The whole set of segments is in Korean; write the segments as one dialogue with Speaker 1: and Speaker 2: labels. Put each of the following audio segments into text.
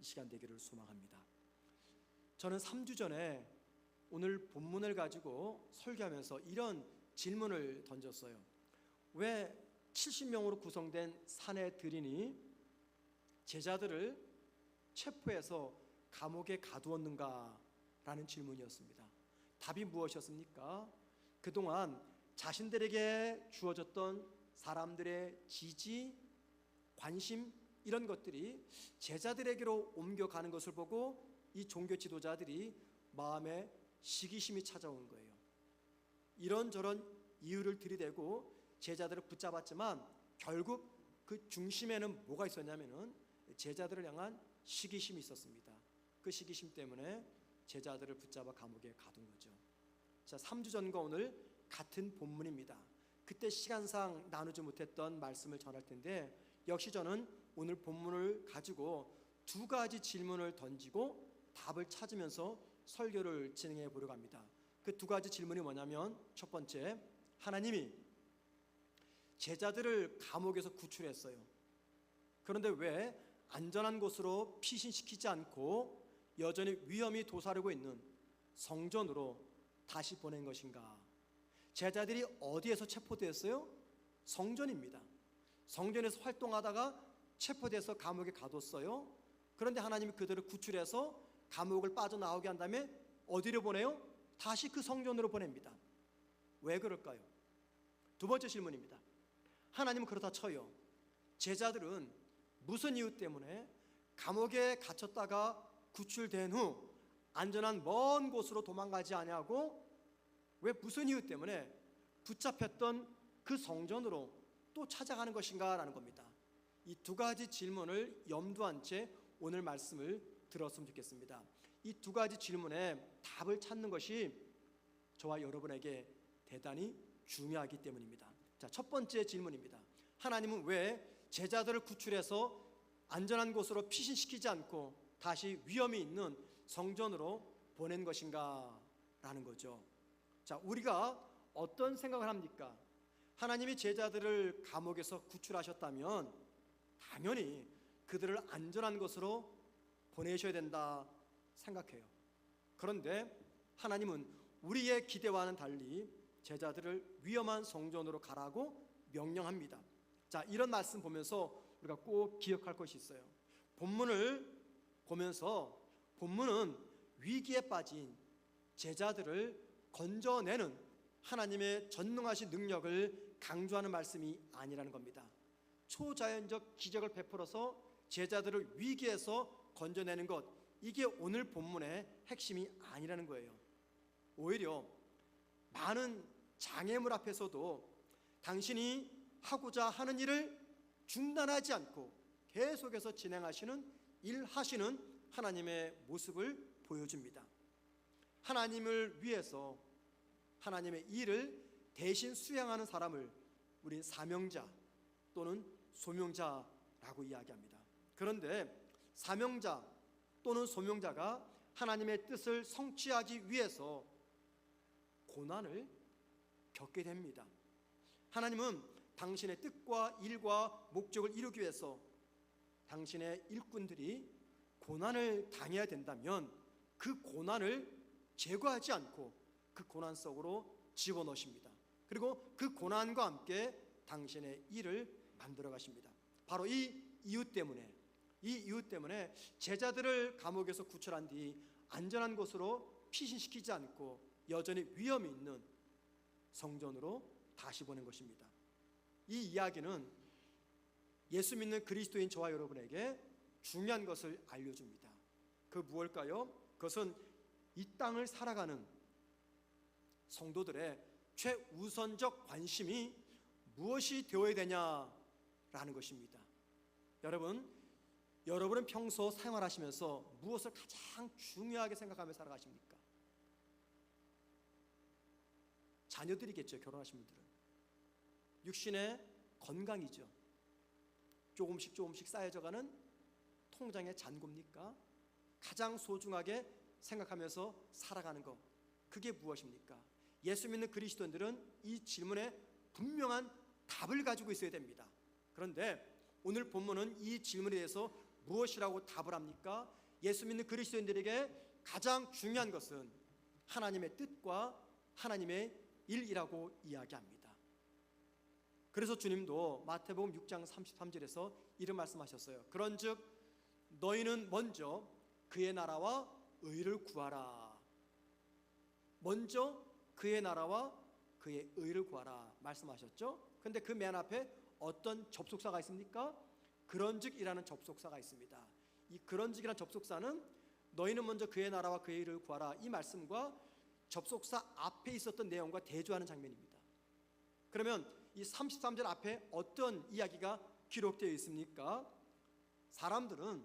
Speaker 1: 이 시간 되기를 소망합니다. 저는 3주 전에 오늘 본문을 가지고 설교하면서 이런 질문을 던졌어요. 왜 70명으로 구성된 사내들인이 제자들을 체포해서 감옥에 가두었는가? 라는 질문이었습니다. 답이 무엇이었습니까? 그동안 자신들에게 주어졌던 사람들의 지지, 관심 이런 것들이 제자들에게로 옮겨가는 것을 보고 이 종교 지도자들이 마음에 시기심이 찾아온 거예요. 이런저런 이유를 들이대고 제자들을 붙잡았지만 결국 그 중심에는 뭐가 있었냐면은 제자들을 향한 시기심이 있었습니다. 그 시기심 때문에 제자들을 붙잡아 감옥에 가둔 거죠. 자, 3주 전과 오늘 같은 본문입니다. 그때 시간상 나누지 못했던 말씀을 전할 텐데 역시 저는 오늘 본문을 가지고 두 가지 질문을 던지고 답을 찾으면서 설교를 진행해 보려고 합니다. 그 두 가지 질문이 뭐냐면 첫 번째, 하나님이 제자들을 감옥에서 구출했어요. 그런데 왜 안전한 곳으로 피신시키지 않고 여전히 위험이 도사리고 있는 성전으로 다시 보낸 것인가? 제자들이 어디에서 체포되었어요? 성전입니다. 성전에서 활동하다가 체포돼서 감옥에 가뒀어요. 그런데 하나님이 그들을 구출해서 감옥을 빠져나오게 한 다음에 어디로 보내요? 다시 그 성전으로 보냅니다. 왜 그럴까요? 두 번째 질문입니다. 하나님은 그렇다 쳐요. 제자들은 무슨 이유 때문에 감옥에 갇혔다가 구출된 후 안전한 먼 곳으로 도망가지 아니하고 왜 무슨 이유 때문에 붙잡혔던 그 성전으로 또 찾아가는 것인가 라는 겁니다. 이 두 가지 질문을 염두한 채 오늘 말씀을 들었으면 좋겠습니다. 이 두 가지 질문에 답을 찾는 것이 저와 여러분에게 대단히 중요하기 때문입니다. 자, 첫 번째 질문입니다. 하나님은 왜 제자들을 구출해서 안전한 곳으로 피신시키지 않고 다시 위험이 있는 성전으로 보낸 것인가 라는 거죠. 자, 우리가 어떤 생각을 합니까? 하나님이 제자들을 감옥에서 구출하셨다면 당연히 그들을 안전한 곳으로 보내셔야 된다 생각해요. 그런데 하나님은 우리의 기대와는 달리 제자들을 위험한 성전으로 가라고 명령합니다. 자, 이런 말씀 보면서 우리가 꼭 기억할 것이 있어요. 본문을 보면서 본문은 위기에 빠진 제자들을 건져내는 하나님의 전능하신 능력을 강조하는 말씀이 아니라는 겁니다. 초자연적 기적을 베풀어서 제자들을 위기에서 건져내는 것, 이게 오늘 본문의 핵심이 아니라는 거예요. 오히려 많은 장애물 앞에서도 당신이 하고자 하는 일을 중단하지 않고 계속해서 진행하시는 일하시는 하나님의 모습을 보여줍니다. 하나님을 위해서 하나님의 일을 대신 수행하는 사람을 우린 사명자 또는 소명자라고 이야기합니다. 그런데 사명자 또는 소명자가 하나님의 뜻을 성취하기 위해서 고난을 겪게 됩니다. 하나님은 당신의 뜻과 일과 목적을 이루기 위해서 당신의 일꾼들이 고난을 당해야 된다면 그 고난을 제거하지 않고 그 고난 속으로 집어넣으십니다. 그리고 그 고난과 함께 당신의 일을 만들어 가십니다. 바로 이 이유 때문에 제자들을 감옥에서 구출한 뒤 안전한 곳으로 피신시키지 않고 여전히 위험이 있는 성전으로 다시 보낸 것입니다. 이 이야기는 예수 믿는 그리스도인 저와 여러분에게 중요한 것을 알려줍니다. 그 무엇일까요? 그것은 이 땅을 살아가는 성도들의 최우선적 관심이 무엇이 되어야 되냐라는 것입니다. 여러분은 평소 생활하시면서 무엇을 가장 중요하게 생각하며 살아가십니까? 자녀들이겠죠. 결혼하신 분들은 육신의 건강이죠. 조금씩 쌓여져가는 통장의 잔고입니까? 가장 소중하게 생각하면서 살아가는 것, 그게 무엇입니까? 예수 믿는 그리스도인들은 이 질문에 분명한 답을 가지고 있어야 됩니다. 그런데 오늘 본문은 이 질문에 대해서 무엇이라고 답을 합니까? 예수 믿는 그리스도인들에게 가장 중요한 것은 하나님의 뜻과 하나님의 일이라고 이야기합니다. 그래서 주님도 마태복음 6장 33절에서 이런 말씀하셨어요. 그런즉 너희는 먼저 그의 나라와 의를 구하라. 먼저 그의 나라와 그의 의를 구하라 말씀하셨죠. 그런데 그 맨 앞에 어떤 접속사가 있습니까? 그런즉이라는 접속사가 있습니다. 이 그런즉이라는 접속사는 너희는 먼저 그의 나라와 그의 의를 구하라, 이 말씀과 접속사 앞에 있었던 내용과 대조하는 장면입니다. 그러면 이 33절 앞에 어떤 이야기가 기록되어 있습니까? 사람들은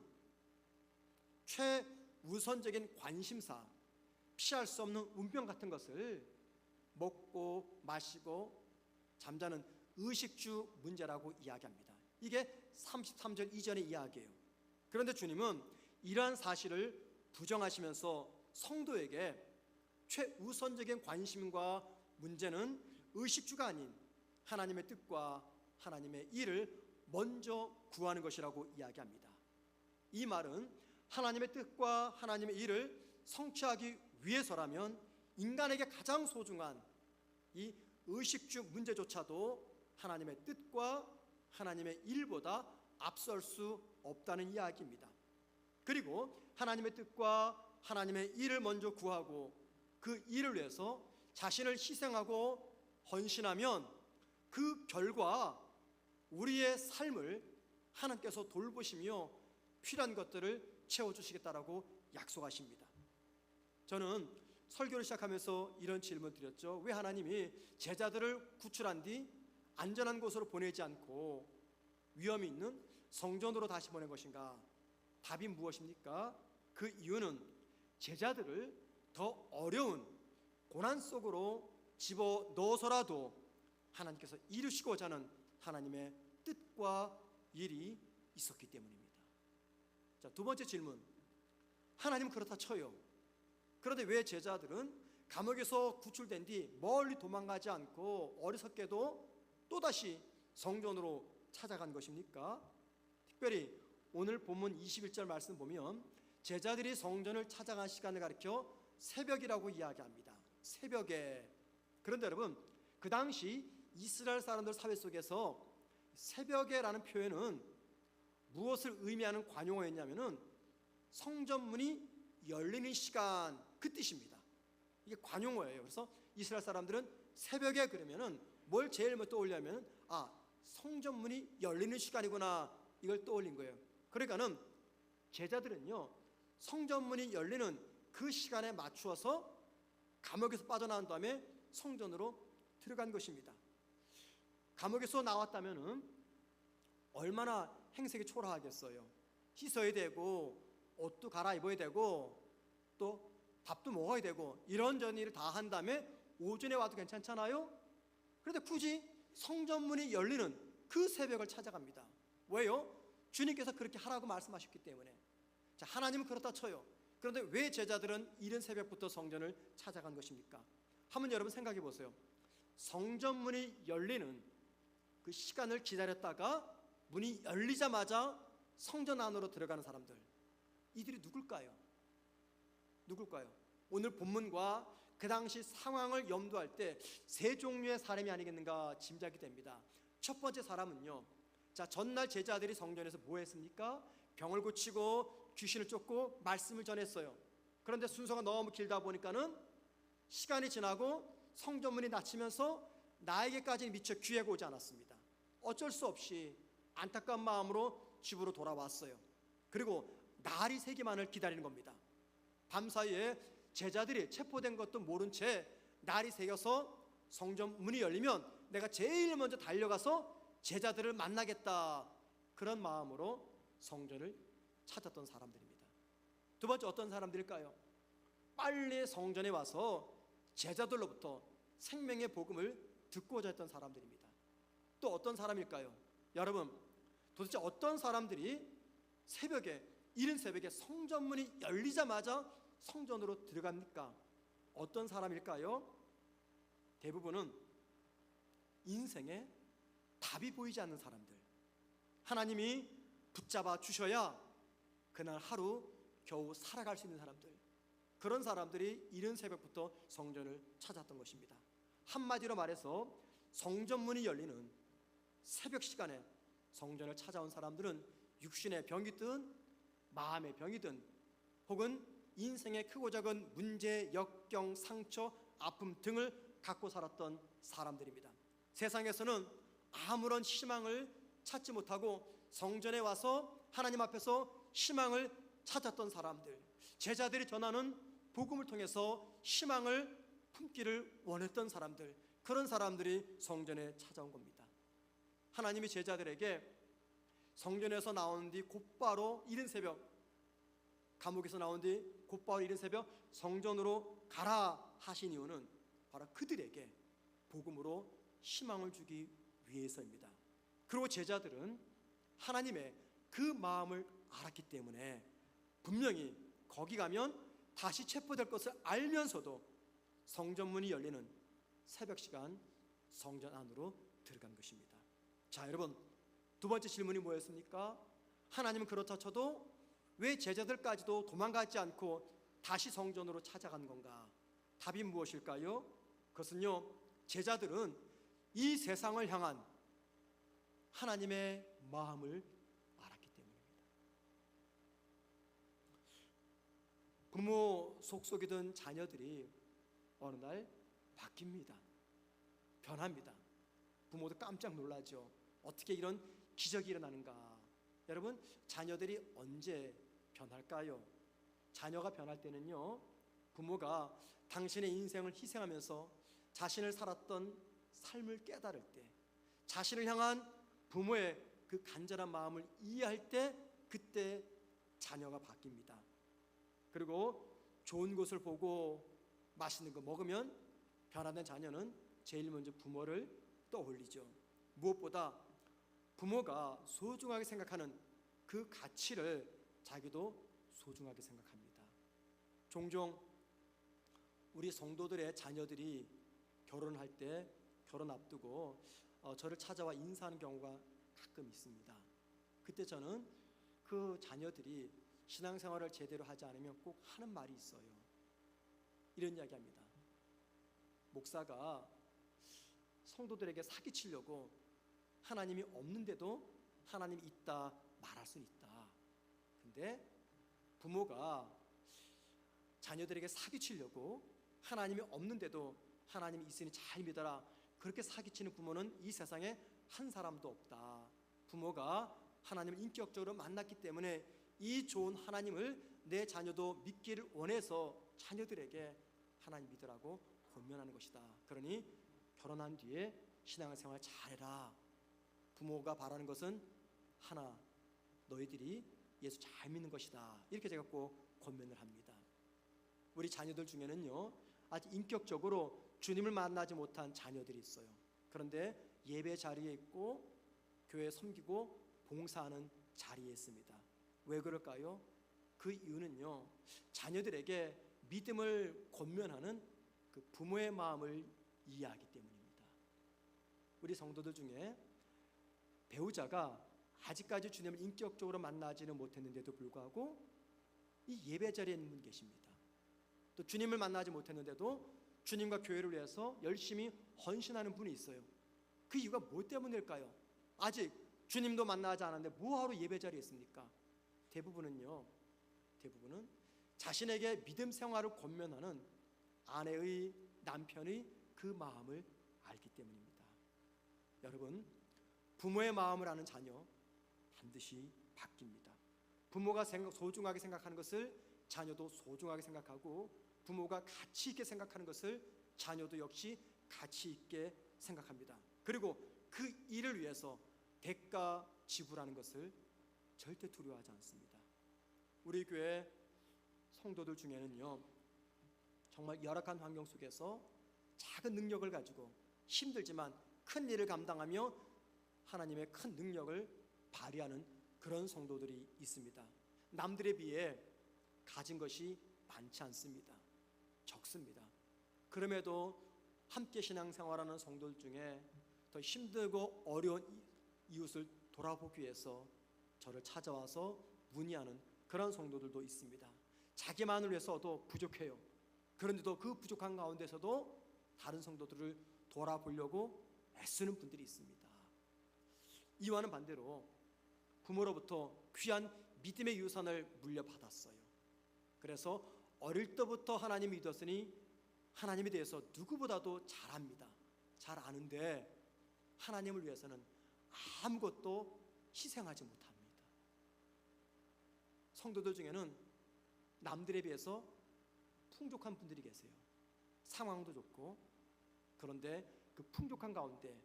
Speaker 1: 최우선적인 관심사, 피할 수 없는 운명 같은 것을 먹고 마시고 잠자는 의식주 문제라고 이야기합니다. 이게 33절 이전의 이야기예요. 그런데 주님은 이러한 사실을 부정하시면서 성도에게 최우선적인 관심과 문제는 의식주가 아닌 하나님의 뜻과 하나님의 일을 먼저 구하는 것이라고 이야기합니다. 이 말은 하나님의 뜻과 하나님의 일을 성취하기 위해서라면 인간에게 가장 소중한 이 의식주 문제조차도 하나님의 뜻과 하나님의 일보다 앞설 수 없다는 이야기입니다. 그리고 하나님의 뜻과 하나님의 일을 먼저 구하고 그 일을 위해서 자신을 희생하고 헌신하면 그 결과 우리의 삶을 하나님께서 돌보시며 필요한 것들을 채워주시겠다라고 약속하십니다. 저는 설교를 시작하면서 이런 질문 드렸죠. 왜 하나님이 제자들을 구출한 뒤 안전한 곳으로 보내지 않고 위험이 있는 성전으로 다시 보낸 것인가? 답이 무엇입니까? 그 이유는 제자들을 더 어려운 고난 속으로 집어넣어서라도 하나님께서 이루시고자 하는 하나님의 뜻과 일이 있었기 때문입니다. 자, 두 번째 질문. 하나님은 그렇다 쳐요. 그런데 왜 제자들은 감옥에서 구출된 뒤 멀리 도망가지 않고 어리석게도 또다시 성전으로 찾아간 것입니까? 특별히 오늘 본문 21절 말씀 보면 제자들이 성전을 찾아간 시간을 가리켜 새벽이라고 이야기합니다. 새벽에. 그런데 여러분, 그 당시 이스라엘 사람들 사회 속에서 새벽에라는 표현은 무엇을 의미하는 관용어였냐면은 성전문이 열리는 시간, 그 뜻입니다. 이게 관용어예요. 그래서 이스라엘 사람들은 새벽에 그러면은 뭘 제일 먼저 떠올리냐면 성전문이 열리는 시간이구나, 이걸 떠올린 거예요. 그러니까는 제자들은요 성전문이 열리는 그 시간에 맞추어서 감옥에서 빠져나온 다음에 성전으로 들어간 것입니다. 감옥에서 나왔다면은 얼마나 행색이 초라하겠어요. 씻어야 되고 옷도 갈아입어야 되고 또 밥도 먹어야 되고 이런저런 일을 다 한 다음에 오전에 와도 괜찮잖아요. 그런데 굳이 성전문이 열리는 그 새벽을 찾아갑니다. 왜요? 주님께서 그렇게 하라고 말씀하셨기 때문에. 자, 하나님은 그렇다 쳐요. 그런데 왜 제자들은 이른 새벽부터 성전을 찾아간 것입니까? 한번 여러분 생각해 보세요. 성전문이 열리는 그 시간을 기다렸다가 문이 열리자마자 성전 안으로 들어가는 사람들, 이들이 누굴까요? 오늘 본문과 그 당시 상황을 염두할 때 세 종류의 사람이 아니겠는가 짐작이 됩니다. 첫 번째 사람은요, 자, 전날 제자들이 성전에서 뭐 했습니까? 병을 고치고 귀신을 쫓고 말씀을 전했어요. 그런데 순서가 너무 길다 보니까는 시간이 지나고 성전문이 닫히면서 나에게까지 미처 기회가 오지 않았습니다. 어쩔 수 없이 안타까운 마음으로 집으로 돌아왔어요. 그리고 날이 새기만을 기다리는 겁니다. 밤사이에 제자들이 체포된 것도 모른 채 날이 새겨서 성전 문이 열리면 내가 제일 먼저 달려가서 제자들을 만나겠다, 그런 마음으로 성전을 찾았던 사람들입니다. 두 번째 어떤 사람들일까요? 빨리 성전에 와서 제자들로부터 생명의 복음을 듣고자 했던 사람들입니다. 또 어떤 사람일까요? 여러분, 도대체 어떤 사람들이 이른 새벽에 성전문이 열리자마자 성전으로 들어갑니까? 어떤 사람일까요? 대부분은 인생에 답이 보이지 않는 사람들, 하나님이 붙잡아 주셔야 그날 하루 겨우 살아갈 수 있는 사람들, 그런 사람들이 이른 새벽부터 성전을 찾았던 것입니다. 한마디로 말해서 성전문이 열리는 새벽 시간에 성전을 찾아온 사람들은 육신의 병이든 마음의 병이든 혹은 인생의 크고 작은 문제, 역경, 상처, 아픔 등을 갖고 살았던 사람들입니다. 세상에서는 아무런 희망을 찾지 못하고 성전에 와서 하나님 앞에서 희망을 찾았던 사람들, 제자들이 전하는 복음을 통해서 희망을 품기를 원했던 사람들, 그런 사람들이 성전에 찾아온 겁니다. 하나님이 제자들에게 성전에서 나온 뒤 곧바로 이른 새벽, 감옥에서 나온 뒤 곧바로 이른 새벽 성전으로 가라 하신 이유는 바로 그들에게 복음으로 희망을 주기 위해서입니다. 그리고 제자들은 하나님의 그 마음을 알았기 때문에 분명히 거기 가면 다시 체포될 것을 알면서도 성전문이 열리는 새벽 시간 성전 안으로 들어간 것입니다. 자, 여러분, 두 번째 질문이 뭐였습니까? 하나님은 그렇다 쳐도 왜 제자들까지도 도망가지 않고 다시 성전으로 찾아간 건가? 답이 무엇일까요? 그것은요, 제자들은 이 세상을 향한 하나님의 마음을 알았기 때문입니다. 부모 속속이던 자녀들이 어느 날 바뀝니다. 변합니다. 부모도 깜짝 놀라죠. 어떻게 이런 기적이 일어나는가? 여러분, 자녀들이 언제 변할까요? 자녀가 변할 때는요, 부모가 당신의 인생을 희생하면서 자신을 살았던 삶을 깨달을 때, 자신을 향한 부모의 그 간절한 마음을 이해할 때, 그때 자녀가 바뀝니다. 그리고 좋은 곳을 보고 맛있는 거 먹으면 변화된 자녀는 제일 먼저 부모를 떠올리죠. 무엇보다 부모가 소중하게 생각하는 그 가치를 자기도 소중하게 생각합니다. 종종 우리 성도들의 자녀들이 결혼할 때, 결혼 앞두고 저를 찾아와 인사하는 경우가 가끔 있습니다. 그때 저는 그 자녀들이 신앙생활을 제대로 하지 않으면 꼭 하는 말이 있어요. 이런 이야기합니다. 목사가 성도들에게 사기치려고 하나님이 없는데도 하나님이 있다 말할 수 있다. 근데 부모가 자녀들에게 사기치려고 하나님이 없는데도 하나님이 있으니 잘 믿어라, 그렇게 사기치는 부모는 이 세상에 한 사람도 없다. 부모가 하나님을 인격적으로 만났기 때문에 이 좋은 하나님을 내 자녀도 믿기를 원해서 자녀들에게 하나님 믿으라고 권면하는 것이다. 그러니 결혼한 뒤에 신앙생활 잘해라. 부모가 바라는 것은 하나, 너희들이 예수 잘 믿는 것이다. 이렇게 제가 꼭 권면을 합니다. 우리 자녀들 중에는요, 아직 인격적으로 주님을 만나지 못한 자녀들이 있어요. 그런데 예배 자리에 있고 교회 섬기고 봉사하는 자리에 있습니다. 왜 그럴까요? 그 이유는요, 자녀들에게 믿음을 권면하는 그 부모의 마음을 이해하기 때문입니다. 우리 성도들 중에 배우자가 아직까지 주님을 인격적으로 만나지는 못했는데도 불구하고 이 예배 자리에 있는 분 계십니다. 또 주님을 만나지 못했는데도 주님과 교회를 위해서 열심히 헌신하는 분이 있어요. 그 이유가 뭐 때문일까요? 아직 주님도 만나지 않았는데 뭐하러 예배 자리에 있습니까? 대부분은 자신에게 믿음 생활을 권면하는 아내의, 남편의 그 마음을 알기 때문입니다. 여러분, 부모의 마음을 아는 자녀 반드시 바뀝니다. 부모가 소중하게 생각하는 것을 자녀도 소중하게 생각하고, 부모가 가치 있게 생각하는 것을 자녀도 역시 가치 있게 생각합니다. 그리고 그 일을 위해서 대가 지불하는 것을 절대 두려워하지 않습니다. 우리 교회 성도들 중에는요, 정말 열악한 환경 속에서 작은 능력을 가지고 힘들지만 큰 일을 감당하며 하나님의 큰 능력을 발휘하는 그런 성도들이 있습니다. 남들에 비해 가진 것이 많지 않습니다. 적습니다. 그럼에도 함께 신앙생활하는 성도들 중에 더 힘들고 어려운 이웃을 돌아보기 위해서 저를 찾아와서 문의하는 그런 성도들도 있습니다. 자기만을 위해서도 부족해요. 그런데도 그 부족한 가운데서도 다른 성도들을 돌아보려고 애쓰는 분들이 있습니다. 이와는 반대로 부모로부터 귀한 믿음의 유산을 물려받았어요. 그래서 어릴 때부터 하나님을 믿었으니 하나님에 대해서 누구보다도 잘 압니다. 잘 아는데 하나님을 위해서는 아무것도 희생하지 못합니다. 성도들 중에는 남들에 비해서 풍족한 분들이 계세요. 상황도 좋고, 그런데 그 풍족한 가운데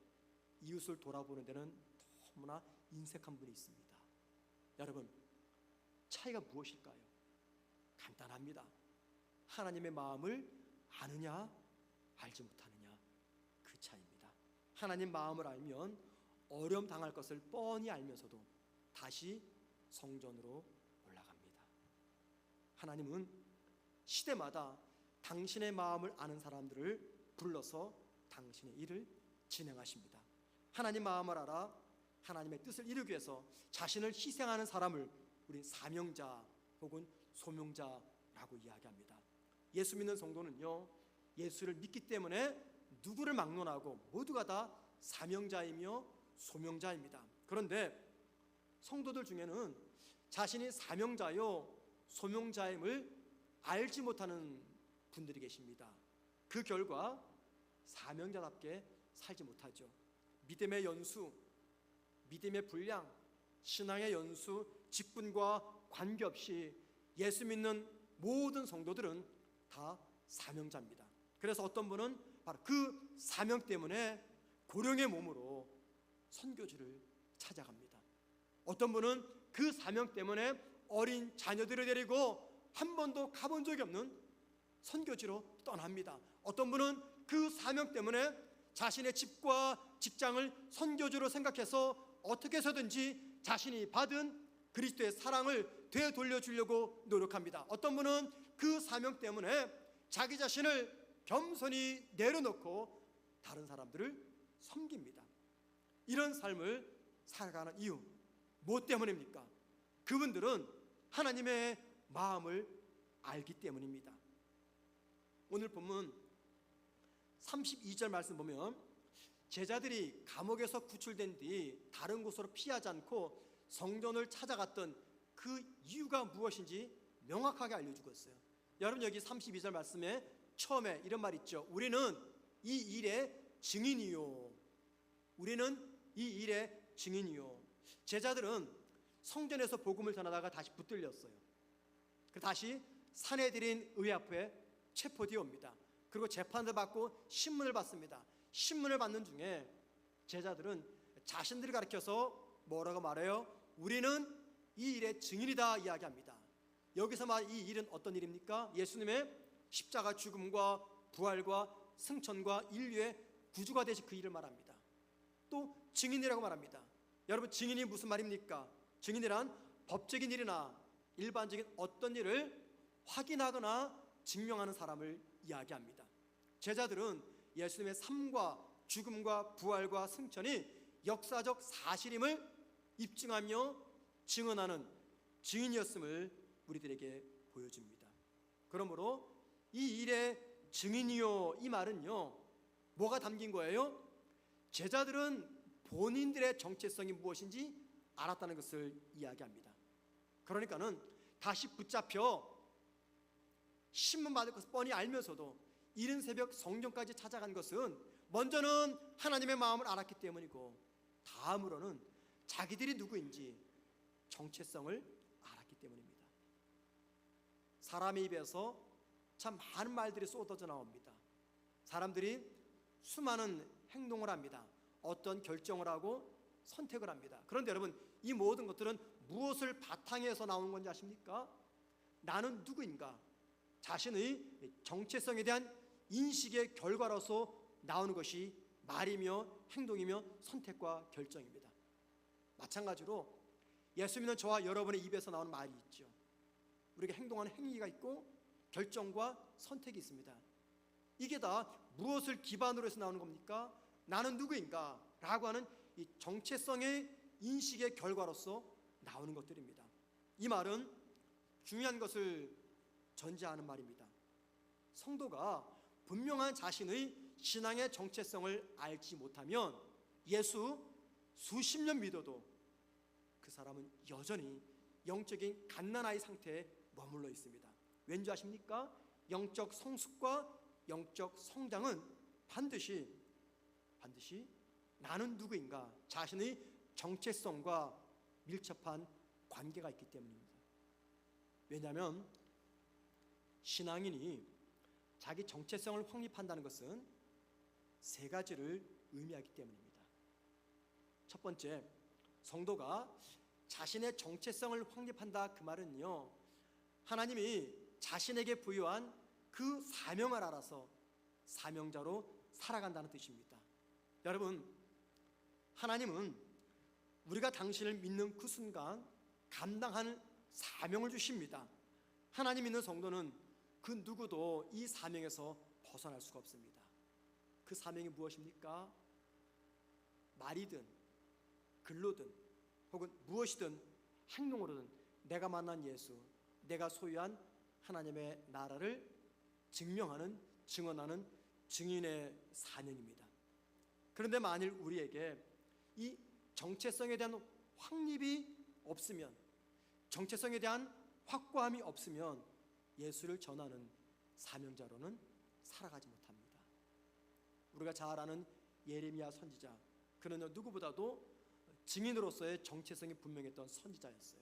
Speaker 1: 이웃을 돌아보는 데는 너무나 인색한 분이 있습니다. 여러분, 차이가 무엇일까요? 간단합니다. 하나님의 마음을 아느냐 알지 못하느냐, 그 차이입니다. 하나님 마음을 알면 어려움 당할 것을 뻔히 알면서도 다시 성전으로 올라갑니다. 하나님은 시대마다 당신의 마음을 아는 사람들을 불러서 당신의 일을 진행하십니다. 하나님 마음을 알아 하나님의 뜻을 이루기 위해서 자신을 희생하는 사람을 우린 사명자 혹은 소명자라고 이야기합니다. 예수 믿는 성도는요, 예수를 믿기 때문에 누구를 막론하고 모두가 다 사명자이며 소명자입니다. 그런데 성도들 중에는 자신이 사명자요 소명자임을 알지 못하는 분들이 계십니다. 그 결과 사명자답게 살지 못하죠. 믿음의 연수, 믿음의 분량, 신앙의 연수, 직분과 관계없이 예수 믿는 모든 성도들은 다 사명자입니다. 그래서 어떤 분은 바로 그 사명 때문에 고령의 몸으로 선교지를 찾아갑니다. 어떤 분은 그 사명 때문에 어린 자녀들을 데리고 한 번도 가본 적이 없는 선교지로 떠납니다. 어떤 분은 그 사명 때문에 자신의 집과 직장을 선교지로 생각해서 어떻게 해서든지 자신이 받은 그리스도의 사랑을 되돌려주려고 노력합니다. 어떤 분은 그 사명 때문에 자기 자신을 겸손히 내려놓고 다른 사람들을 섬깁니다. 이런 삶을 살아가는 이유 무엇 때문입니까? 그분들은 하나님의 마음을 알기 때문입니다. 오늘 본문 32절 말씀 보면 제자들이 감옥에서 구출된 뒤 다른 곳으로 피하지 않고 성전을 찾아갔던 그 이유가 무엇인지 명확하게 알려주고 있어요. 여러분, 여기 32절 말씀에 처음에 이런 말 있죠. 우리는 이 일의 증인이요. 우리는 이 일의 증인이요. 제자들은 성전에서 복음을 전하다가 다시 붙들렸어요. 다시 산헤드린 의회 앞에 체포되어 옵니다. 그리고 재판을 받고 신문을 받습니다. 신문을 받는 중에 제자들은 자신들을 가리켜서 뭐라고 말해요? 우리는 이 일의 증인이다 이야기합니다. 여기서 말 이 일은 어떤 일입니까? 예수님의 십자가 죽음과 부활과 승천과 인류의 구주가 되신 그 일을 말합니다. 또 증인이라고 말합니다. 여러분, 증인이 무슨 말입니까? 증인이란 법적인 일이나 일반적인 어떤 일을 확인하거나 증명하는 사람을 이야기합니다. 제자들은 예수님의 삶과 죽음과 부활과 승천이 역사적 사실임을 입증하며 증언하는 증인이었음을 우리들에게 보여줍니다. 그러므로 이 일의 증인이요, 이 말은요, 뭐가 담긴 거예요? 제자들은 본인들의 정체성이 무엇인지 알았다는 것을 이야기합니다. 그러니까는 다시 붙잡혀 신문 받을 것을 뻔히 알면서도 이른 새벽 성전까지 찾아간 것은 먼저는 하나님의 마음을 알았기 때문이고, 다음으로는 자기들이 누구인지 정체성을 알았기 때문입니다. 사람의 입에서 참 많은 말들이 쏟아져 나옵니다. 사람들이 수많은 행동을 합니다. 어떤 결정을 하고 선택을 합니다. 그런데 여러분, 이 모든 것들은 무엇을 바탕에서 나오는 건지 아십니까? 나는 누구인가? 자신의 정체성에 대한 인식의 결과로서 나오는 것이 말이며 행동이며 선택과 결정입니다. 마찬가지로 예수 믿는 저와 여러분의 입에서 나오는 말이 있죠. 우리가 행동하는 행위가 있고 결정과 선택이 있습니다. 이게 다 무엇을 기반으로 해서 나오는 겁니까? 나는 누구인가? 라고 하는 이 정체성의 인식의 결과로서 나오는 것들입니다. 이 말은 중요한 것을 전제하는 말입니다. 성도가 분명한 자신의 신앙의 정체성을 알지 못하면 예수 수십 년 믿어도 그 사람은 여전히 영적인 갓난아이 상태에 머물러 있습니다. 왠지 아십니까? 영적 성숙과 영적 성장은 반드시 나는 누구인가 자신의 정체성과 밀접한 관계가 있기 때문입니다. 왜냐하면 신앙인이 자기 정체성을 확립한다는 것은 세 가지를 의미하기 때문입니다. 첫 번째, 성도가 자신의 정체성을 확립한다, 그 말은요, 하나님이 자신에게 부여한 그 사명을 알아서 사명자로 살아간다는 뜻입니다. 여러분, 하나님은 우리가 당신을 믿는 그 순간 감당하는 사명을 주십니다. 하나님 믿는 성도는 그 누구도 이 사명에서 벗어날 수가 없습니다. 그 사명이 무엇입니까? 말이든 글로든 혹은 무엇이든 행동으로든 내가 만난 예수, 내가 소유한 하나님의 나라를 증명하는, 증언하는 증인의 사명입니다. 그런데 만일 우리에게 이 정체성에 대한 확립이 없으면, 정체성에 대한 확고함이 없으면 예수를 전하는 사명자로는 살아가지 못합니다. 우리가 잘 아는 예레미야 선지자, 그는 누구보다도 증인으로서의 정체성이 분명했던 선지자였어요.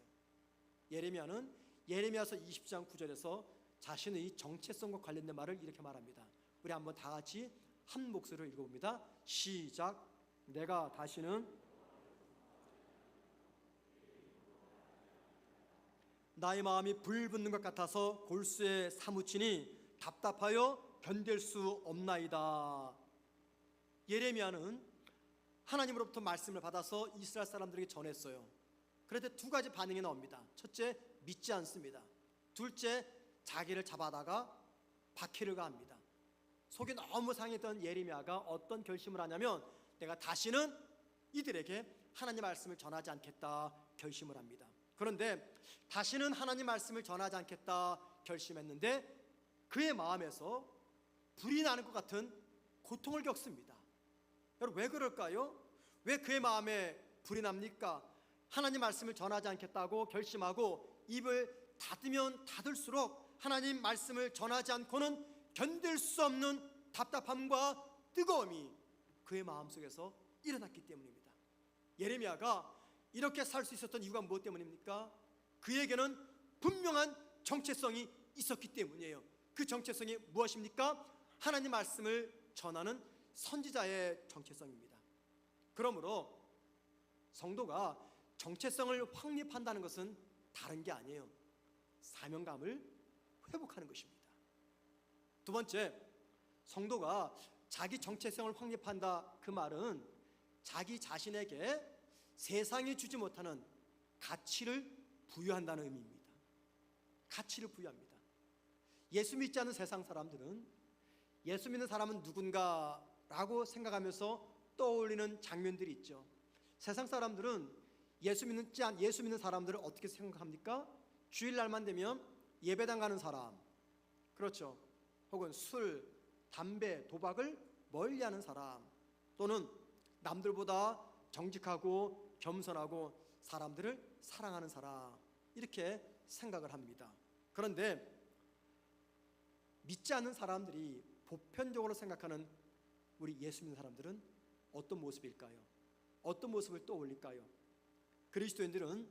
Speaker 1: 예레미야는 예레미야서 20장 9절에서 자신의 정체성과 관련된 말을 이렇게 말합니다. 우리 한번 다 같이 한 목소리로 읽어봅니다. 시작. 내가 다시는 나의 마음이 불붙는 것 같아서 골수에 사무치니 답답하여 견딜 수 없나이다. 예레미야는 하나님으로부터 말씀을 받아서 이스라엘 사람들에게 전했어요. 그런데 두 가지 반응이 나옵니다. 첫째, 믿지 않습니다. 둘째, 자기를 잡아다가 박해를 가합니다. 속이 너무 상했던 예레미야가 어떤 결심을 하냐면, 내가 다시는 이들에게 하나님 말씀을 전하지 않겠다 결심을 합니다. 그런데 다시는 하나님 말씀을 전하지 않겠다 결심했는데 그의 마음에서 불이 나는 것 같은 고통을 겪습니다. 여러분, 왜 그럴까요? 왜 그의 마음에 불이 납니까? 하나님 말씀을 전하지 않겠다고 결심하고 입을 닫으면 닫을수록 하나님 말씀을 전하지 않고는 견딜 수 없는 답답함과 뜨거움이 그의 마음속에서 일어났기 때문입니다. 예레미야가 이렇게 살 수 있었던 이유가 무엇 때문입니까? 그에게는 분명한 정체성이 있었기 때문이에요. 그 정체성이 무엇입니까? 하나님 말씀을 전하는 선지자의 정체성입니다. 그러므로 성도가 정체성을 확립한다는 것은 다른 게 아니에요. 사명감을 회복하는 것입니다. 두 번째, 성도가 자기 정체성을 확립한다, 그 말은 자기 자신에게 세상이 주지 못하는 가치를 부여한다는 의미입니다. 가치를 부여합니다. 예수 믿지 않는 세상 사람들은 예수 믿는 사람은 누군가라고 생각하면서 떠올리는 장면들이 있죠. 세상 사람들은 예수 믿는 사람들을 어떻게 생각합니까? 주일날만 되면 예배당 가는 사람, 그렇죠. 혹은 술, 담배, 도박을 멀리하는 사람, 또는 남들보다 정직하고 겸손하고 사람들을 사랑하는 사람, 이렇게 생각을 합니다. 그런데 믿지 않는 사람들이 보편적으로 생각하는 우리 예수 믿는 사람들은 어떤 모습일까요? 어떤 모습을 떠올릴까요? 그리스도인들은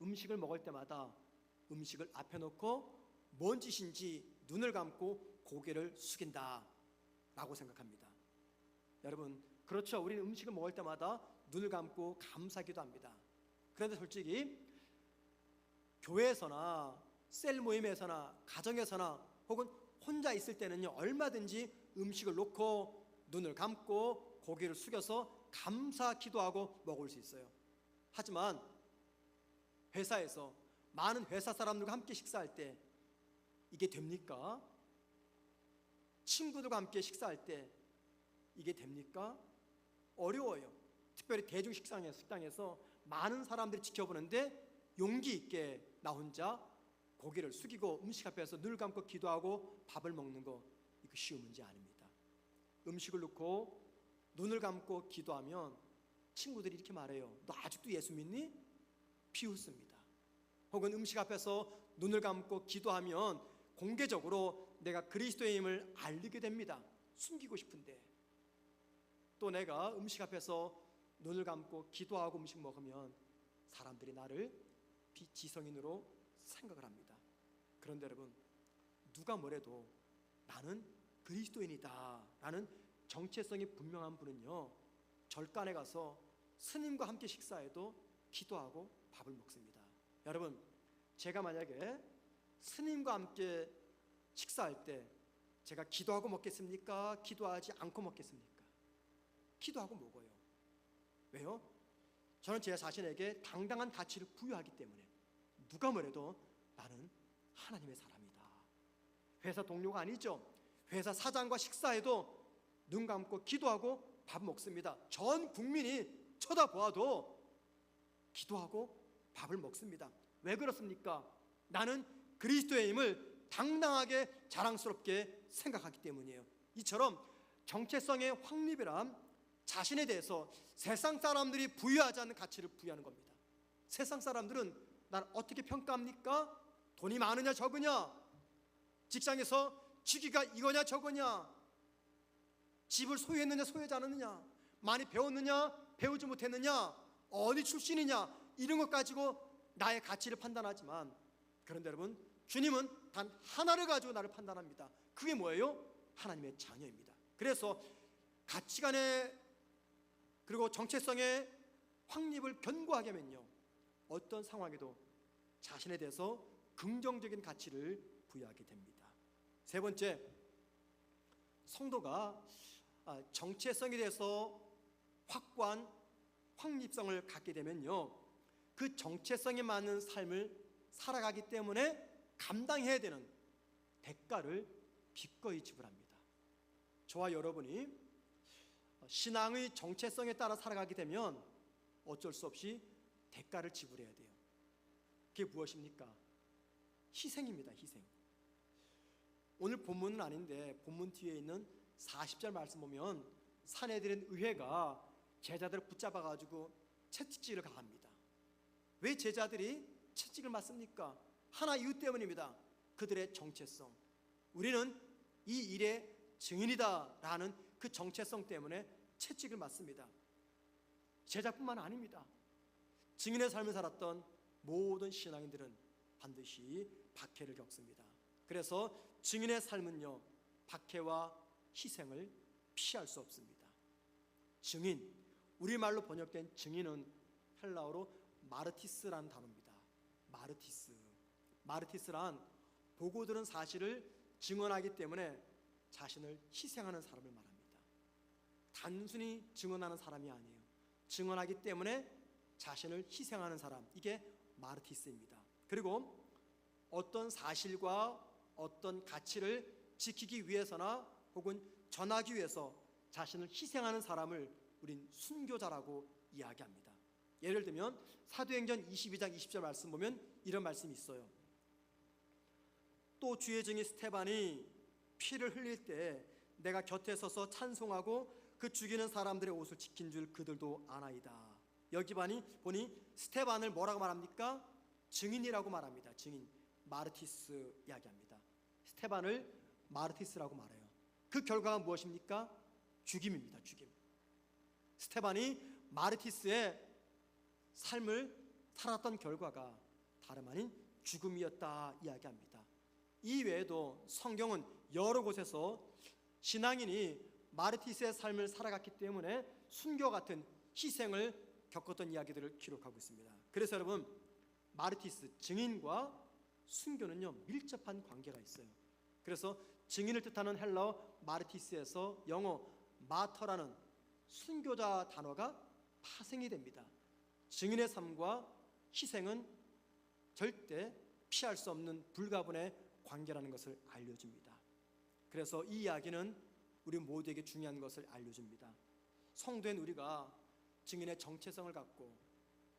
Speaker 1: 음식을 먹을 때마다 음식을 앞에 놓고 뭔 짓인지 눈을 감고 고개를 숙인다 라고 생각합니다. 여러분, 그렇죠. 우리는 음식을 먹을 때마다 눈을 감고 감사하기도 합니다. 그런데 솔직히 교회에서나 셀 모임에서나 가정에서나 혹은 혼자 있을 때는요, 얼마든지 음식을 놓고 눈을 감고 고개를 숙여서 감사 기도하고 먹을 수 있어요. 하지만 회사에서 많은 회사 사람들과 함께 식사할 때 이게 됩니까? 친구들과 함께 식사할 때 이게 됩니까? 어려워요. 특별히 대중 식당에서 많은 사람들이 지켜보는데 용기 있게 나 혼자 고개를 숙이고 음식 앞에서 눈을 감고 기도하고 밥을 먹는 거, 이거 쉬운 문제 아닙니다. 음식을 넣고 눈을 감고 기도하면 친구들이 이렇게 말해요. 너 아직도 예수 믿니? 비웃습니다. 혹은 음식 앞에서 눈을 감고 기도하면 공개적으로 내가 그리스도인임을 알리게 됩니다. 숨기고 싶은데. 또 내가 음식 앞에서 눈을 감고 기도하고 음식 먹으면 사람들이 나를 비지성인으로 생각을 합니다. 그런데 여러분, 누가 뭐래도 나는 그리스도인이다 라는 정체성이 분명한 분은요, 절간에 가서 스님과 함께 식사해도 기도하고 밥을 먹습니다. 여러분, 제가 만약에 스님과 함께 식사할 때 제가 기도하고 먹겠습니까? 기도하지 않고 먹겠습니까? 기도하고 먹어요. 왜요? 저는 제 자신에게 당당한 가치를 부여하기 때문에 누가 뭐래도 나는 하나님의 사람이다. 회사 동료가 아니죠. 회사 사장과 식사해도 눈 감고 기도하고 밥 먹습니다. 전 국민이 쳐다보아도 기도하고 밥을 먹습니다. 왜 그렇습니까? 나는 그리스도의 힘을 당당하게 자랑스럽게 생각하기 때문이에요. 이처럼 정체성의 확립이란 자신에 대해서 세상 사람들이 부여하지 않는 가치를 부여하는 겁니다. 세상 사람들은 나를 어떻게 평가합니까? 돈이 많으냐 적으냐, 직장에서 직위가 이거냐 저거냐, 집을 소유했느냐 소유하지 않았느냐, 많이 배웠느냐 배우지 못했느냐, 어디 출신이냐, 이런 것 가지고 나의 가치를 판단하지만, 그런데 여러분, 주님은 단 하나를 가지고 나를 판단합니다. 그게 뭐예요? 하나님의 자녀입니다. 그래서 가치관의 그리고 정체성의 확립을 견고하게 하면요, 어떤 상황에도 자신에 대해서 긍정적인 가치를 부여하게 됩니다. 세 번째, 성도가 정체성에 대해서 확고한 확립성을 갖게 되면요, 그 정체성에 맞는 삶을 살아가기 때문에 감당해야 되는 대가를 기꺼이 지불합니다. 저와 여러분이 신앙의 정체성에 따라 살아가게 되면 어쩔 수 없이 대가를 지불해야 돼요. 그게 무엇입니까? 희생입니다. 희생. 오늘 본문은 아닌데 본문 뒤에 있는 40절 말씀 보면 사내들인 의회가 제자들을 붙잡아 가지고 채찍질을 가합니다. 왜 제자들이 채찍을 맞습니까? 하나 이유 때문입니다. 그들의 정체성. 우리는 이 일의 증인이다 라는 그 정체성 때문에 채찍을 맞습니다. 제자뿐만 아닙니다. 증인의 삶을 살았던 모든 신앙인들은 반드시 박해를 겪습니다. 그래서 증인의 삶은요, 박해와 희생을 피할 수 없습니다. 증인, 우리말로 번역된 증인은 헬라어로 마르티스라는 단어입니다. 마르티스란 보고 들은 사실을 증언하기 때문에 자신을 희생하는 사람을 말합니다. 단순히 증언하는 사람이 아니에요. 증언하기 때문에 자신을 희생하는 사람, 이게 마르티스입니다. 그리고 어떤 사실과 어떤 가치를 지키기 위해서나 혹은 전하기 위해서 자신을 희생하는 사람을 우린 순교자라고 이야기합니다. 예를 들면 사도행전 22장 20절 말씀 보면 이런 말씀이 있어요. 또 주의 증인 스테반이 피를 흘릴 때 내가 곁에 서서 찬송하고 그 죽이는 사람들의 옷을 지킨 줄 그들도 아나이다. 여기 보니 스테반을 뭐라고 말합니까? 증인이라고 말합니다. 증인, 마르티스 이야기합니다. 스테반을 마르티스라고 말해요. 그 결과가 무엇입니까? 죽임입니다. 죽임. 스테반이 마르티스의 삶을 살았던 결과가 다름 아닌 죽음이었다 이야기합니다. 이 외에도 성경은 여러 곳에서 신앙인이 마르티스의 삶을 살아갔기 때문에 순교 같은 희생을 겪었던 이야기들을 기록하고 있습니다. 그래서 여러분, 마르티스, 증인과 순교는요, 밀접한 관계가 있어요. 그래서 증인을 뜻하는 헬라어 마르티스에서 영어 마터라는 순교자 단어가 파생이 됩니다. 증인의 삶과 희생은 절대 피할 수 없는 불가분의 관계라는 것을 알려줍니다. 그래서 이 이야기는 우리 모두에게 중요한 것을 알려줍니다. 성도인 우리가 증인의 정체성을 갖고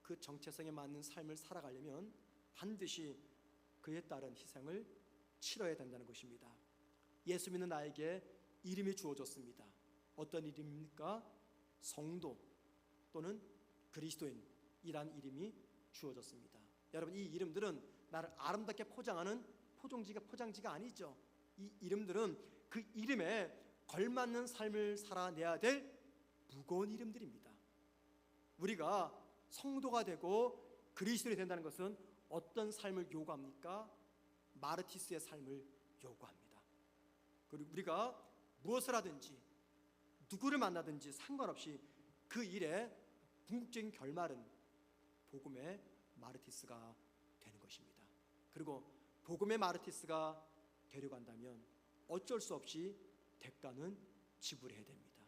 Speaker 1: 그 정체성에 맞는 삶을 살아가려면 반드시 그에 따른 희생을 치러야 된다는 것입니다. 예수 믿는 나에게 이름이 주어졌습니다. 어떤 이름입니까? 성도 또는 그리스도인이란 이름이 주어졌습니다. 여러분, 이 이름들은 나를 아름답게 포장하는 포장지가 아니죠. 이 이름들은 그 이름에 걸맞는 삶을 살아내야 될 무거운 이름들입니다. 우리가 성도가 되고 그리스도인이 된다는 것은 어떤 삶을 요구합니까? 마르티스의 삶을 요구합니다. 그리고 우리가 무엇을 하든지 누구를 만나든지 상관없이 그 일의 궁극적인 결말은 복음의 마르티스가 되는 것입니다. 그리고 복음의 마르티스가 되려고 한다면 어쩔 수 없이 대가는 지불해야 됩니다.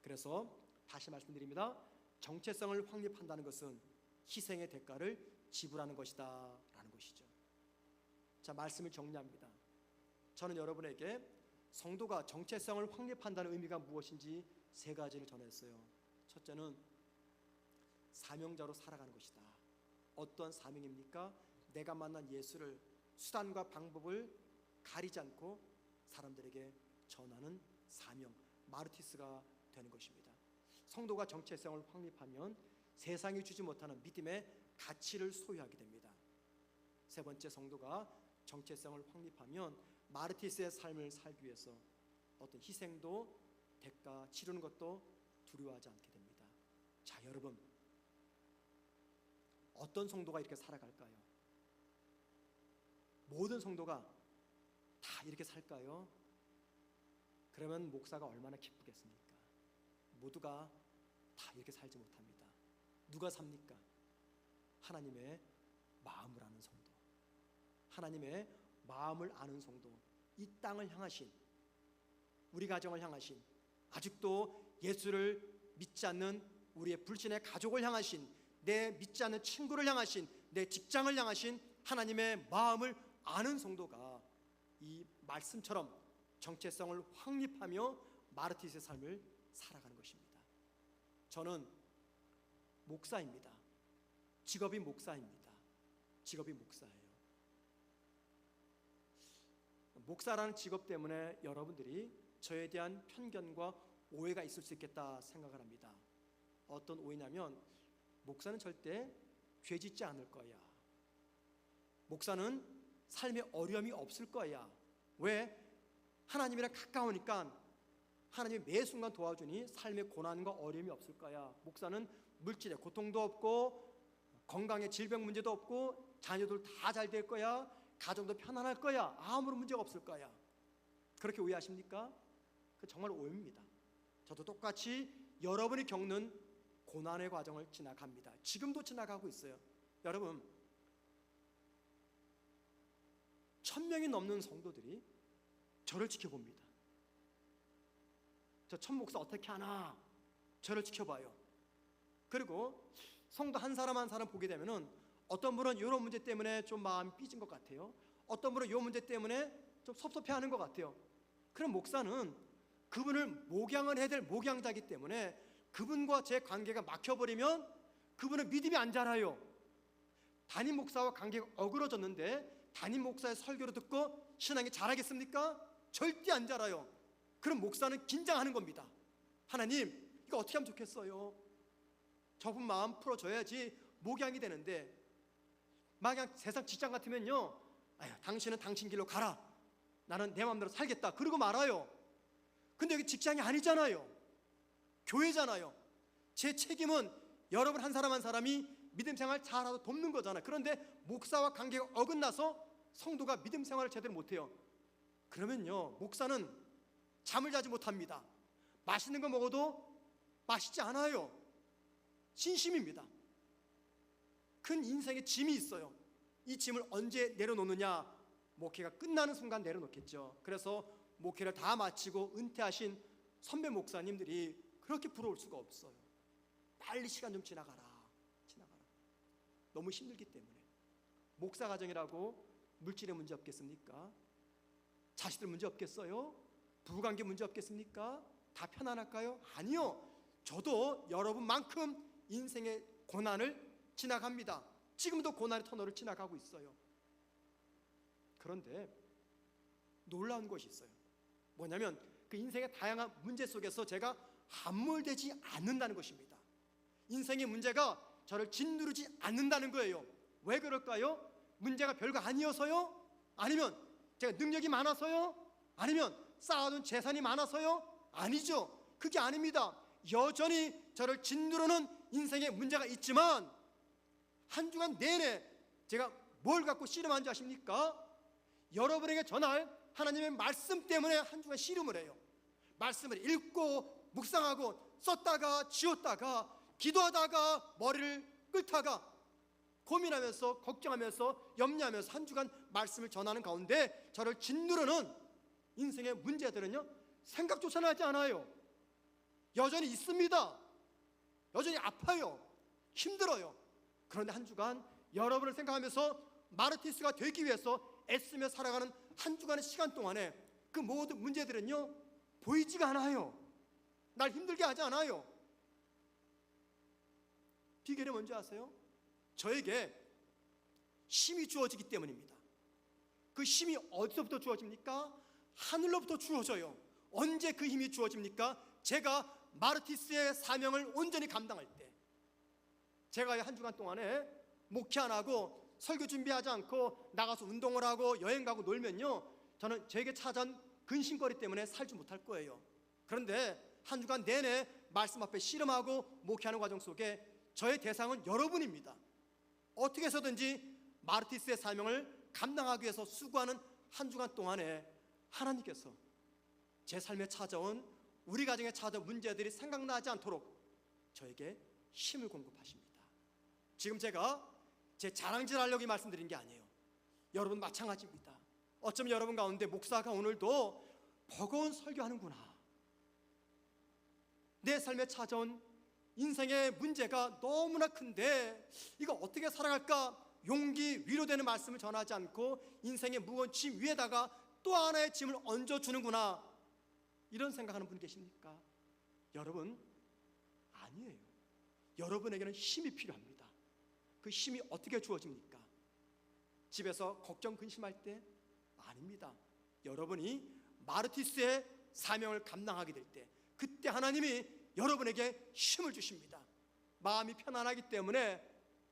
Speaker 1: 그래서 다시 말씀드립니다. 정체성을 확립한다는 것은 희생의 대가를 지불하는 것이다 라는 것이죠. 자, 말씀을 정리합니다. 저는 여러분에게 성도가 정체성을 확립한다는 의미가 무엇인지 세 가지를 전했어요. 첫째는 사명자로 살아가는 것이다. 어떤 사명입니까? 내가 만난 예수를 수단과 방법을 가리지 않고 사람들에게 전하는 사명, 마르티스가 되는 것입니다. 성도가 정체성을 확립하면 세상이 주지 못하는 믿음의 가치를 소유하게 됩니다. 세 번째, 성도가 정체성을 확립하면 마르티스의 삶을 살기 위해서 어떤 희생도 대가 치르는 것도 두려워하지 않게 됩니다. 자, 여러분, 어떤 성도가 이렇게 살아갈까요? 모든 성도가 다 이렇게 살까요? 그러면 목사가 얼마나 기쁘겠습니까? 모두가 다 이렇게 살지 못합니다. 누가 삽니까? 하나님의 마음을 아는 성도, 하나님의 마음을 아는 성도, 이 땅을 향하신, 우리 가정을 향하신, 아직도 예수를 믿지 않는 우리의 불신의 가족을 향하신, 내 믿지 않는 친구를 향하신, 내 직장을 향하신 하나님의 마음을 아는 성도가 이 말씀처럼 정체성을 확립하며 마르티스의 삶을 살아가는 것입니다. 저는 목사입니다. 직업이 목사입니다. 직업이 목사예요. 목사라는 직업 때문에 여러분들이 저에 대한 편견과 오해가 있을 수 있겠다 생각을 합니다. 어떤 오해냐면, 목사는 절대 죄 짓지 않을 거야. 목사는 삶에 어려움이 없을 거야. 왜? 하나님이랑 가까우니까 하나님이 매 순간 도와주니 삶의 고난과 어려움이 없을 거야. 목사는 물질의 고통도 없고 건강의 질병 문제도 없고 자녀들 다 잘 될 거야. 가정도 편안할 거야. 아무런 문제가 없을 거야. 그렇게 오해하십니까? 그 정말 오해입니다. 저도 똑같이 여러분이 겪는 고난의 과정을 지나갑니다. 지금도 지나가고 있어요. 여러분, 1000명이 넘는 성도들이 저를 지켜봅니다. 저 천 목사 어떻게 하나? 저를 지켜봐요. 그리고 성도 한 사람 한 사람 보게 되면은 어떤 분은 이런 문제 때문에 좀 마음이 삐진 것 같아요. 어떤 분은 이 문제 때문에 좀 섭섭해하는 것 같아요. 그럼 목사는 그분을 목양을 해야 될 목양자이기 때문에 그분과 제 관계가 막혀버리면 그분은 믿음이 안 자라요. 담임 목사와 관계가 어그러졌는데 담임 목사의 설교를 듣고 신앙이 자라겠습니까? 절대 안 자라요. 그럼 목사는 긴장하는 겁니다. 하나님, 이거 어떻게 하면 좋겠어요? 저분 마음 풀어줘야지 목양이 되는데, 만약 세상 직장 같으면요, 아유, 당신은 당신 길로 가라, 나는 내 마음대로 살겠다, 그러고 말아요. 근데 여기 직장이 아니잖아요. 교회잖아요. 제 책임은 여러분 한 사람 한 사람이 믿음 생활 잘하도록 돕는 거잖아요. 그런데 목사와 관계가 어긋나서 성도가 믿음 생활을 제대로 못해요. 그러면요, 목사는 잠을 자지 못합니다. 맛있는 거 먹어도 맛있지 않아요. 진심입니다. 큰 인생의 짐이 있어요. 이 짐을 언제 내려놓느냐? 목회가 끝나는 순간 내려놓겠죠. 그래서 목회를 다 마치고 은퇴하신 선배 목사님들이 그렇게 부러울 수가 없어요. 빨리 시간 좀 지나가라. 너무 힘들기 때문에. 목사 가정이라고 물질에 문제 없겠습니까? 자식들 문제 없겠어요? 부부관계 문제 없겠습니까? 다 편안할까요? 아니요. 저도 여러분만큼 인생의 고난을 지나갑니다. 지금도 고난의 터널을 지나가고 있어요. 그런데 놀라운 것이 있어요. 뭐냐면 그 인생의 다양한 문제 속에서 제가 함몰되지 않는다는 것입니다. 인생의 문제가 저를 짓누르지 않는다는 거예요. 왜 그럴까요? 문제가 별거 아니어서요? 아니면 제가 능력이 많아서요? 아니면 쌓아둔 재산이 많아서요? 아니죠. 그게 아닙니다. 여전히 저를 짓누르는 인생의 문제가 있지만 한 주간 내내 제가 뭘 갖고 씨름한 줄 아십니까? 여러분에게 전할 하나님의 말씀 때문에 한 주간 씨름을 해요. 말씀을 읽고 묵상하고 썼다가 지웠다가 기도하다가 머리를 끓다가 고민하면서 걱정하면서 염려하면서 한 주간 말씀을 전하는 가운데 저를 짓누르는 인생의 문제들은요, 생각조차 하지 않아요. 여전히 있습니다. 여전히 아파요. 힘들어요. 그런데 한 주간 여러분을 생각하면서 마르티스가 되기 위해서 애쓰며 살아가는 한 주간의 시간 동안에 그 모든 문제들은요, 보이지가 않아요. 날 힘들게 하지 않아요. 비결이 뭔지 아세요? 저에게 힘이 주어지기 때문입니다. 그 힘이 어디서부터 주어집니까? 하늘로부터 주어져요. 언제 그 힘이 주어집니까? 제가 마르티스의 사명을 온전히 감당할 때, 제가 한 주간 동안에 목회 안 하고 설교 준비하지 않고 나가서 운동을 하고 여행 가고 놀면요, 저는 제게 찾아온 근심거리 때문에 살지 못할 거예요. 그런데 한 주간 내내 말씀 앞에 씨름하고 목회하는 과정 속에 저의 대상은 여러분입니다. 어떻게 해서든지 마르티스의 사명을 감당하기 위해서 수고하는 한 주간 동안에 하나님께서 제 삶에 찾아온, 우리 가정에 찾아온 문제들이 생각나지 않도록 저에게 힘을 공급하십니다. 지금 제가 제 자랑질하려고 말씀드린 게 아니에요. 여러분 마찬가지입니다. 어쩌면 여러분 가운데 목사가 오늘도 버거운 설교하는구나, 내 삶에 찾아온 인생의 문제가 너무나 큰데 이거 어떻게 살아갈까, 용기, 위로되는 말씀을 전하지 않고 인생의 무거운 짐 위에다가 또 하나의 짐을 얹어주는구나, 이런 생각하는 분 계십니까? 여러분, 아니에요. 여러분에게는 힘이 필요합니다. 그 힘이 어떻게 주어집니까? 집에서 걱정 근심할 때? 아닙니다. 여러분이 마르티스의 사명을 감당하게 될 때, 그때 하나님이 여러분에게 힘을 주십니다. 마음이 편안하기 때문에,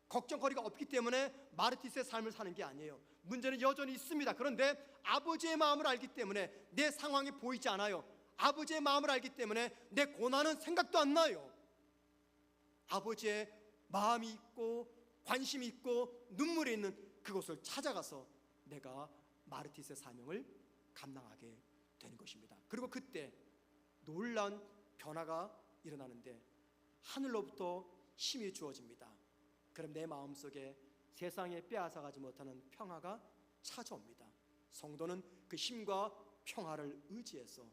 Speaker 1: 걱정거리가 없기 때문에 마르티스의 삶을 사는 게 아니에요. 문제는 여전히 있습니다. 그런데 아버지의 마음을 알기 때문에 내 상황이 보이지 않아요. 아버지의 마음을 알기 때문에 내 고난은 생각도 안 나요. 아버지의 마음이 있고 관심이 있고 눈물이 있는 그곳을 찾아가서 내가 마르티스의 사명을 감당하게 되는 것입니다. 그리고 그때 놀라운 변화가 일어나는데 하늘로부터 힘이 주어집니다. 그럼 내 마음속에 세상에 빼앗아가지 못하는 평화가 찾아옵니다. 성도는 그 힘과 평화를 의지해서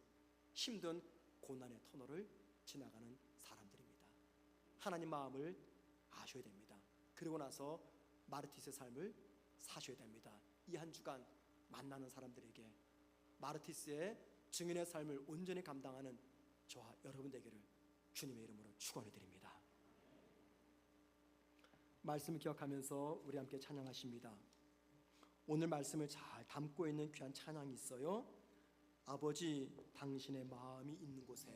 Speaker 1: 힘든 고난의 터널을 지나가는 사람들입니다. 하나님 마음을 아셔야 됩니다. 그리고 나서 마르티스의 삶을 사셔야 됩니다. 이 한 주간 만나는 사람들에게 마르티스의 증인의 삶을 온전히 감당하는 저와 여러분 되기를 주님의 이름으로 축원해 드립니다. 말씀을 기억하면서 우리 함께 찬양하십니다. 오늘 말씀을 잘 담고 있는 귀한 찬양이 있어요. 아버지, 당신의 마음이 있는 곳에.